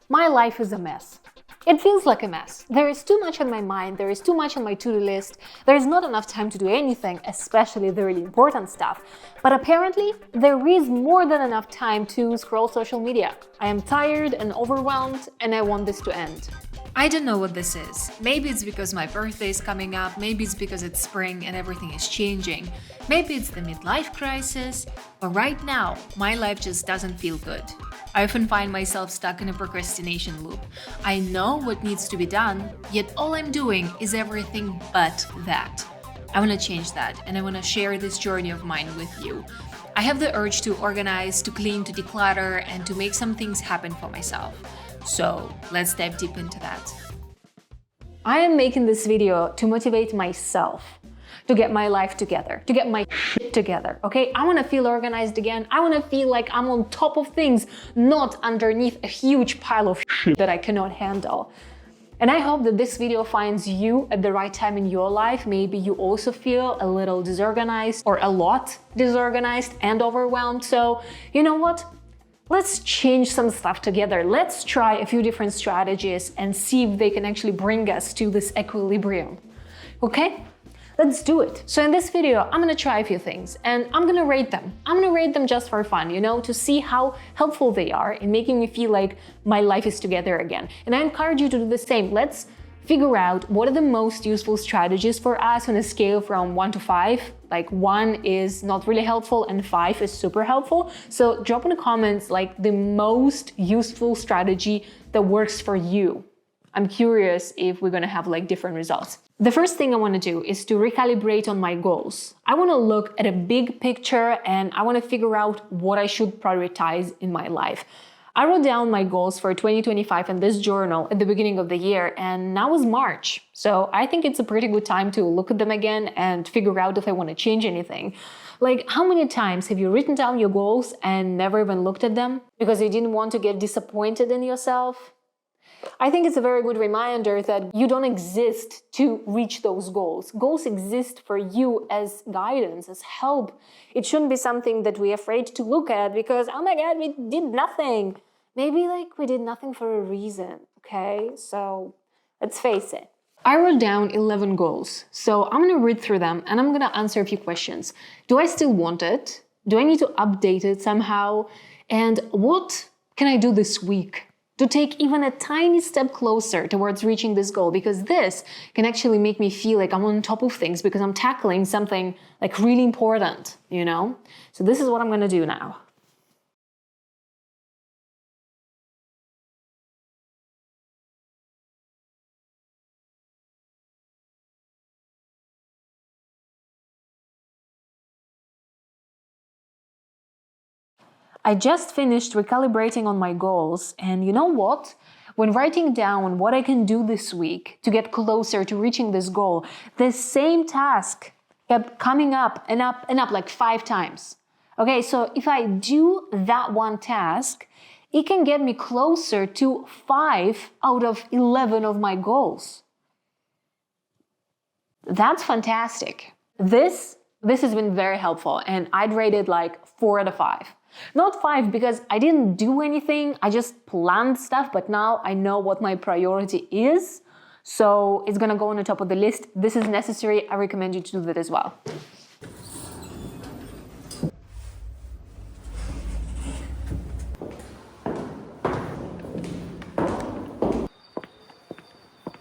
My life is a mess. It feels like a mess. There is too much on my mind, there is too much on my to-do list, there is not enough time to do anything, especially the really important stuff. But apparently, there is more than enough time to scroll social media. I am tired and overwhelmed, and I want this to end. I don't know what this is. Maybe it's because my birthday is coming up, maybe it's because it's spring and everything is changing. Maybe it's the midlife crisis, but right now, my life just doesn't feel good. I often find myself stuck in a procrastination loop. I know what needs to be done, yet all I'm doing is everything but that. I want to change that, and I want to share this journey of mine with you. I have the urge to organize, to clean, to declutter, and to make some things happen for myself. So let's dive deep into that. I am making this video to motivate myself, to get my life together, to get my shit together, okay? I want to feel organized again. I want to feel like I'm on top of things, not underneath a huge pile of shit that I cannot handle. And I hope that this video finds you at the right time in your life. Maybe you also feel a little disorganized or a lot disorganized and overwhelmed. So, you know what? Let's change some stuff together. Let's try a few different strategies and see if they can actually bring us to this equilibrium. Okay? Let's do it. So in this video, I'm gonna try a few things and I'm gonna rate them. I'm gonna rate them just for fun, to see how helpful they are in making me feel like my life is together again. And I encourage you to do the same. Let's figure out what are the most useful strategies for us on a scale from 1 to 5. Like 1 is not really helpful and 5 is super helpful. So drop in the comments like the most useful strategy that works for you. I'm curious if we're gonna have like different results. The first thing I wanna do is to recalibrate on my goals. I wanna look at a big picture and I wanna figure out what I should prioritize in my life. I wrote down my goals for 2025 in this journal at the beginning of the year, and now is March. So I think it's a pretty good time to look at them again and figure out if I want to change anything. Like, how many times have you written down your goals and never even looked at them because you didn't want to get disappointed in yourself? I think it's a very good reminder that you don't exist to reach those goals. Goals exist for you as guidance, as help. It shouldn't be something that we're afraid to look at because, oh my God, we did nothing. Maybe we did nothing for a reason, okay? So let's face it. I wrote down 11 goals. So I'm gonna read through them and I'm gonna answer a few questions. Do I still want it? Do I need to update it somehow? And what can I do this week to take even a tiny step closer towards reaching this goal? Because this can actually make me feel like I'm on top of things because I'm tackling something really important, So this is what I'm gonna do now. I just finished recalibrating on my goals, and you know what? When writing down what I can do this week to get closer to reaching this goal, the same task kept coming up and up and up like 5 times. Okay, so if I do that one task, it can get me closer to 5 out of 11 of my goals. That's fantastic. This has been very helpful, and I'd rate it 4 out of 5. Not 5 because I didn't do anything, I just planned stuff, but now I know what my priority is, so it's gonna go on the top of the list. This is necessary, I recommend you to do that as well.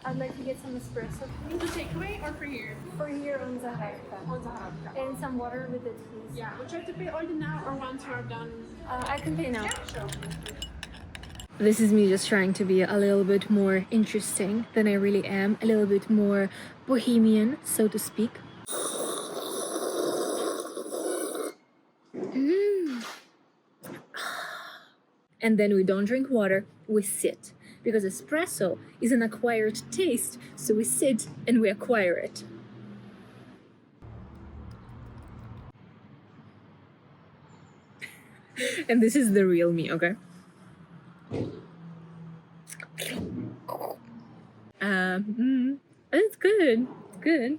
I'd like to get some espresso, please. The takeaway or for here? For here on Zaharka. On Zaharka. And some water with it, please. Yeah, would you like to pay all now or once we're done? I can pay now. Yeah, sure. This is me just trying to be a little bit more interesting than I really am, a little bit more bohemian, so to speak. And then we don't drink water, we sit. Because espresso is an acquired taste, so we sit and we acquire it. And this is the real me, okay? It's good. Good.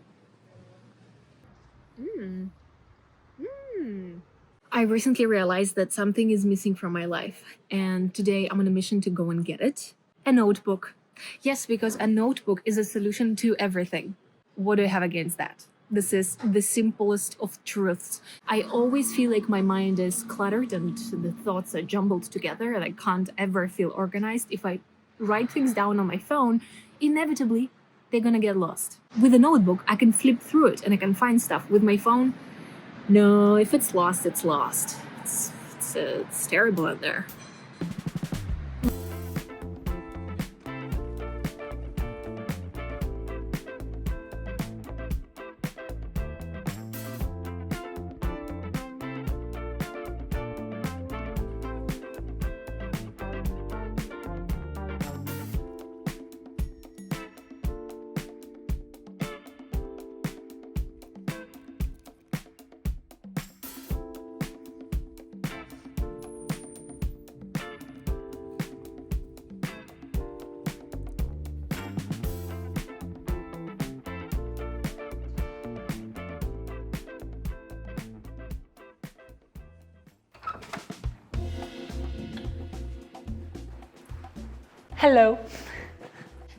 I recently realized that something is missing from my life, and today I'm on a mission to go and get it. A notebook. Yes, because a notebook is a solution to everything. What do you have against that? This is the simplest of truths. I always feel like my mind is cluttered and the thoughts are jumbled together and I can't ever feel organized. If I write things down on my phone, inevitably they're gonna get lost. With a notebook, I can flip through it and I can find stuff. With my phone, no, if it's lost, it's lost. It's terrible out there. Hello.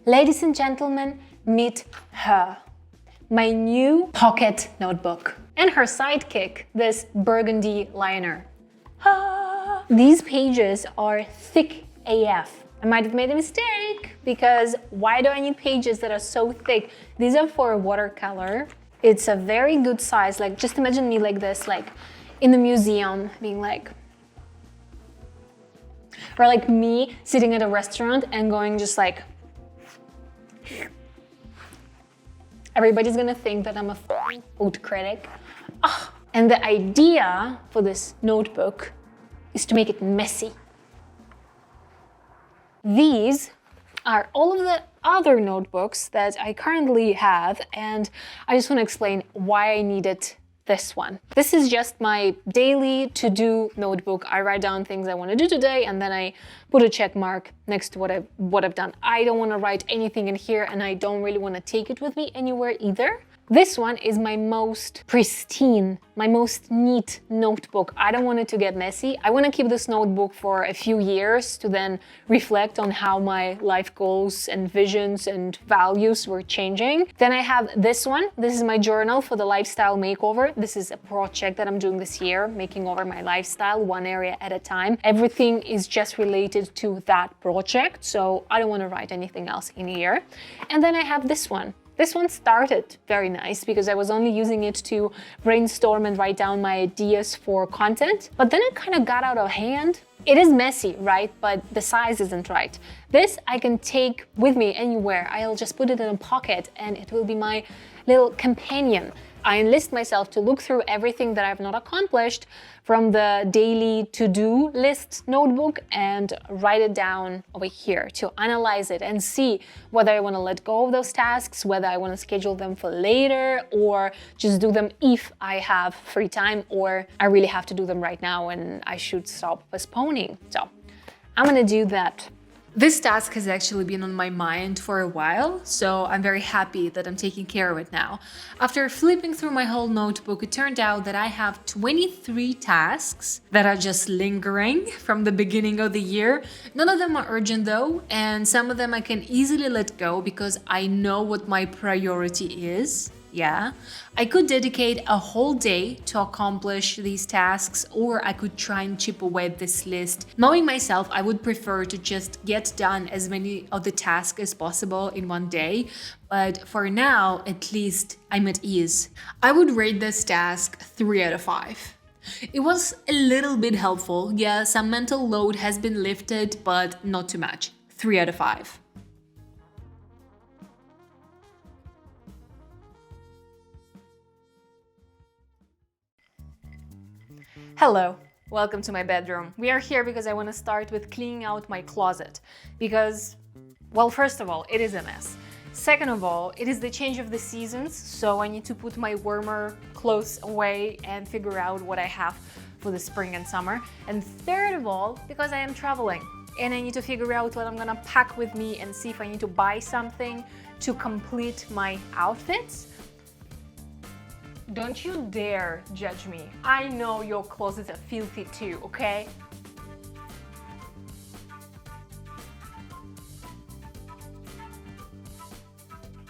Ladies and gentlemen, meet her. My new pocket notebook. And her sidekick, this burgundy liner. These pages are thick AF. I might have made a mistake because why do I need pages that are so thick? These are for watercolor. It's a very good size. Like, just imagine me like this, like in the museum, being like, or like me sitting at a restaurant and going just like, everybody's gonna think that I'm a food critic. And the idea for this notebook is to make it messy. These are all of the other notebooks that I currently have, and I just want to explain why I needed this one. This is just my daily to-do notebook. I write down things I want to do today and then I put a check mark next to what I've done. I don't want to write anything in here and I don't really want to take it with me anywhere either. This one is my most pristine, my most neat notebook. I don't want it to get messy. I want to keep this notebook for a few years to then reflect on how my life goals and visions and values were changing. Then I have this one. This is my journal for the lifestyle makeover. This is a project that I'm doing this year, making over my lifestyle one area at a time. Everything is just related to that project, so I don't want to write anything else in here. And then I have this one. This one started very nice because I was only using it to brainstorm and write down my ideas for content, but then it kind of got out of hand. It is messy, right? But the size isn't right. This I can take with me anywhere. I'll just put it in a pocket and it will be my little companion. I enlist myself to look through everything that I've not accomplished from the daily to-do list notebook and write it down over here to analyze it and see whether I want to let go of those tasks, whether I want to schedule them for later or just do them if I have free time or I really have to do them right now and I should stop postponing. So I'm gonna do that. This task has actually been on my mind for a while, so I'm very happy that I'm taking care of it now. After flipping through my whole notebook, it turned out that I have 23 tasks that are just lingering from the beginning of the year. None of them are urgent though, and some of them I can easily let go because I know what my priority is. Yeah, I could dedicate a whole day to accomplish these tasks, or I could try and chip away at this list. Knowing myself, I would prefer to just get done as many of the tasks as possible in one day, but for now, at least I'm at ease. I would rate this task 3 out of 5. It was a little bit helpful. Yeah, some mental load has been lifted, but not too much. 3 out of 5. Hello, welcome to my bedroom. We are here because I want to start with cleaning out my closet because, well, first of all, it is a mess. Second of all, it is the change of the seasons, so I need to put my warmer clothes away and figure out what I have for the spring and summer. And third of all, because I am traveling and I need to figure out what I'm gonna pack with me and see if I need to buy something to complete my outfits. Don't you dare judge me. I know your closets are filthy too, okay?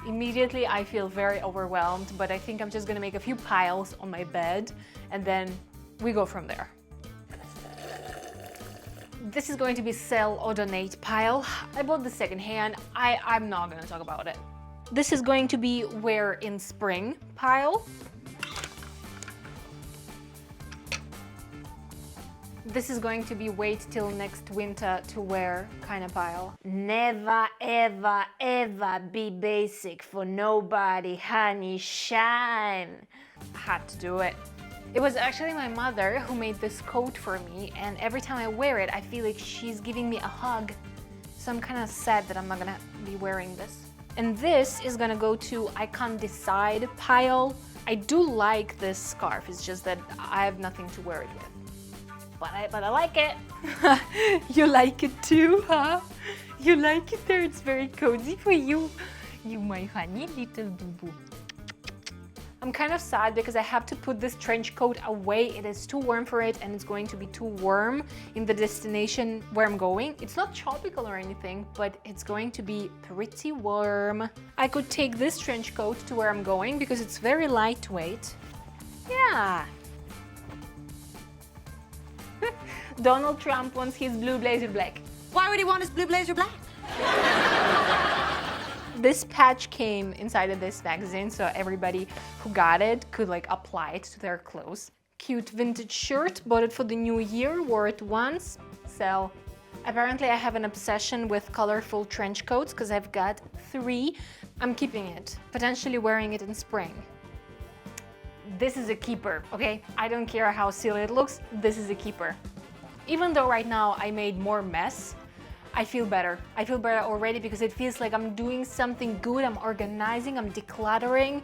Immediately I feel very overwhelmed, but I think I'm just gonna make a few piles on my bed and then we go from there. This is going to be sell or donate pile. I bought the secondhand. I'm not gonna talk about it. This is going to be wear in spring pile. This is going to be wait till next winter to wear kind of pile. Never, ever, ever be basic for nobody, honey, shine. I had to do it. It was actually my mother who made this coat for me, and every time I wear it, I feel like she's giving me a hug. So I'm kind of sad that I'm not gonna be wearing this. And this is gonna go to I can't decide pile. I do like this scarf, it's just that I have nothing to wear it with. But I like it. You like it too, huh? You like it there, it's very cozy for you. You my honey little boo-boo. I'm kind of sad because I have to put this trench coat away. It is too warm for it and it's going to be too warm in the destination where I'm going. It's not tropical or anything, but it's going to be pretty warm. I could take this trench coat to where I'm going because it's very lightweight. Yeah. Donald Trump wants his blue blazer black. Why would he want his blue blazer black? This patch came inside of this magazine, so everybody who got it could like apply it to their clothes. Cute vintage shirt, bought it for the new year, wore it once, sell. Apparently I have an obsession with colorful trench coats because I've got 3. I'm keeping it, potentially wearing it in spring. This is a keeper, okay? I don't care how silly it looks, this is a keeper. Even though right now I made more mess, I feel better. I feel better already because it feels like I'm doing something good, I'm organizing, I'm decluttering,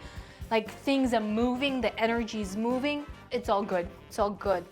like things are moving, the energy is moving. It's all good, it's all good.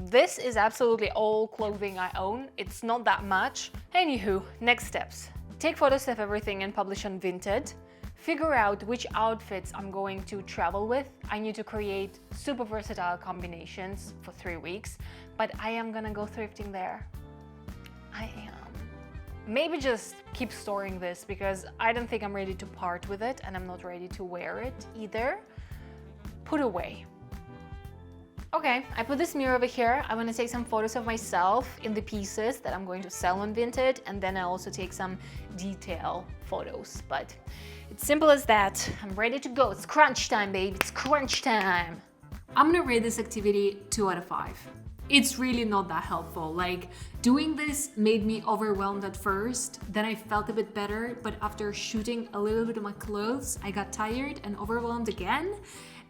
This is absolutely all clothing I own. It's not that much. Anywho, next steps. Take photos of everything and publish on Vinted. Figure out which outfits I'm going to travel with. I need to create super versatile combinations for 3 weeks, but I am gonna go thrifting there. I am. Maybe just keep storing this because I don't think I'm ready to part with it and I'm not ready to wear it either. Put away. Okay, I put this mirror over here. I'm gonna take some photos of myself in the pieces that I'm going to sell on Vinted, and then I also take some detail photos. But it's simple as that. I'm ready to go. It's crunch time, babe. It's crunch time. I'm gonna rate this activity 2 out of 5. It's really not that helpful. Like, doing this made me overwhelmed at first, then I felt a bit better, but after shooting a little bit of my clothes, I got tired and overwhelmed again.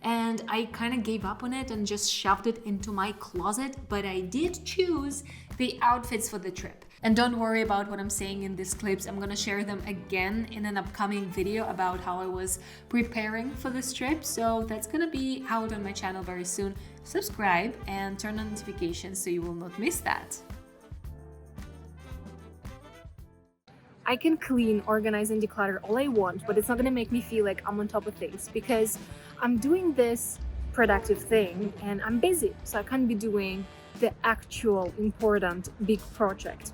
And I kind of gave up on it and just shoved it into my closet, but I did choose the outfits for the trip. And don't worry about what I'm saying in these clips. I'm gonna share them again in an upcoming video about how I was preparing for this trip. So that's gonna be out on my channel very soon. Subscribe and turn on notifications so you will not miss that. I can clean, organize, and declutter all I want, but it's not gonna make me feel like I'm on top of things because I'm doing this productive thing and I'm busy, so I can't be doing the actual important big project.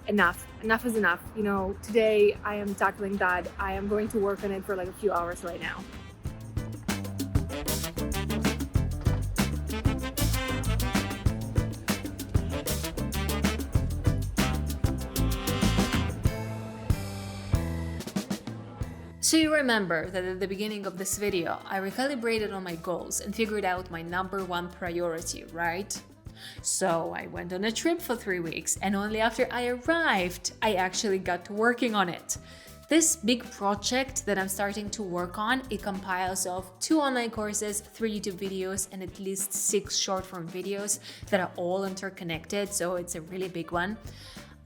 Enough is enough. You know, today I am tackling that. I am going to work on it for like a few hours right now. So you remember that at the beginning of this video, I recalibrated on my goals and figured out my #1 priority, right? So I went on a trip for 3 weeks, and only after I arrived, I actually got to working on it. This big project that I'm starting to work on, it compiles of 2 online courses, 3 YouTube videos, and at least 6 short form videos that are all interconnected, so it's a really big one.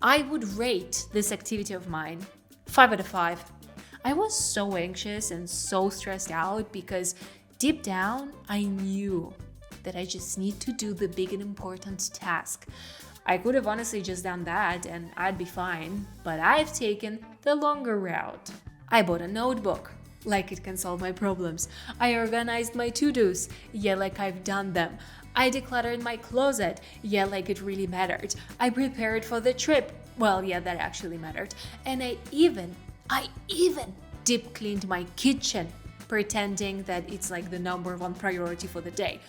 I would rate this activity of mine 5 out of 5. I was so anxious and so stressed out because deep down I knew that I just need to do the big and important task. I could have honestly just done that and I'd be fine, but I've taken the longer route. I bought a notebook, like it can solve my problems. I organized my to-dos, yeah, like I've done them. I decluttered my closet, yeah, like it really mattered. I prepared for the trip, well, yeah, that actually mattered. And I even deep cleaned my kitchen, pretending that it's like the number one priority for the day.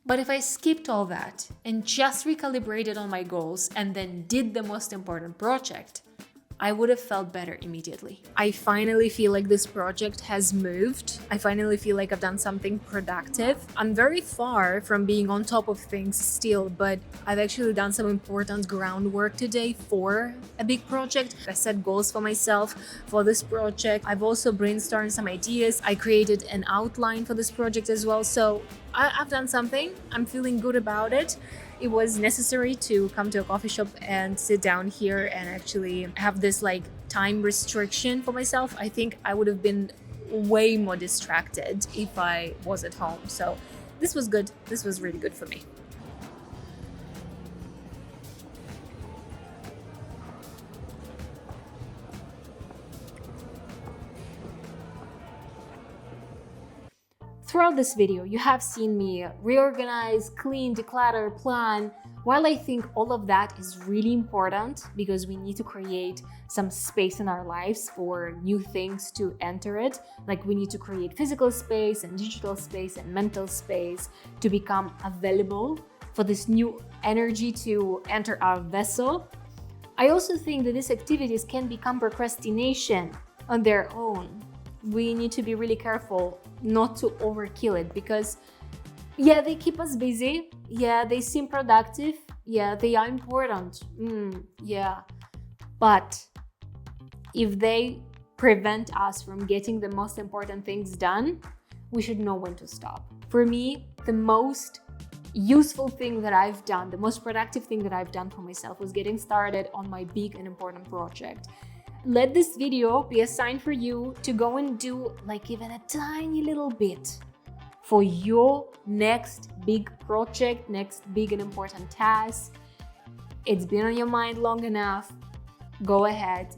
But if I skipped all that and just recalibrated on my goals and then did the most important project, I would have felt better immediately. I finally feel like this project has moved. I finally feel like I've done something productive. I'm very far from being on top of things still, but I've actually done some important groundwork today for a big project. I set goals for myself for this project. I've also brainstormed some ideas. I created an outline for this project as well. So I've done something. I'm feeling good about it. It was necessary to come to a coffee shop and sit down here and actually have this like time restriction for myself. I think I would have been way more distracted if I was at home. So this was good. This was really good for me. Throughout this video, you have seen me reorganize, clean, declutter, plan. While I think all of that is really important because we need to create some space in our lives for new things to enter it, like we need to create physical space and digital space and mental space to become available for this new energy to enter our vessel. I also think that these activities can become procrastination on their own. We need to be really careful not to overkill it because yeah, they keep us busy, yeah, they seem productive, yeah, they are important, yeah, but if they prevent us from getting the most important things done, we should know when to stop. For me, the most useful thing that I've done, the most productive thing that I've done for myself was getting started on my big and important project. Let this video be a sign for you to go and do like even a tiny little bit for your next big project, next big and important task. It's been on your mind long enough. Go ahead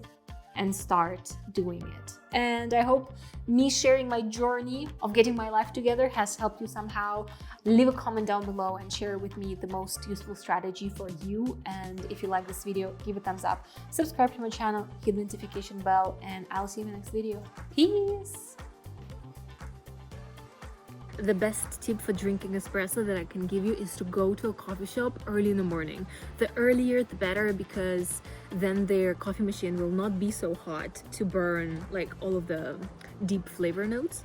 and start doing it. And I hope me sharing my journey of getting my life together has helped you somehow. Leave a comment down below and share with me the most useful strategy for you. And if you like this video, give a thumbs up, subscribe to my channel, hit the notification bell, and I'll see you in the next video. Peace! The best tip for drinking espresso that I can give you is to go to a coffee shop early in the morning. The earlier the better, because then their coffee machine will not be so hot to burn like all of the deep flavor notes.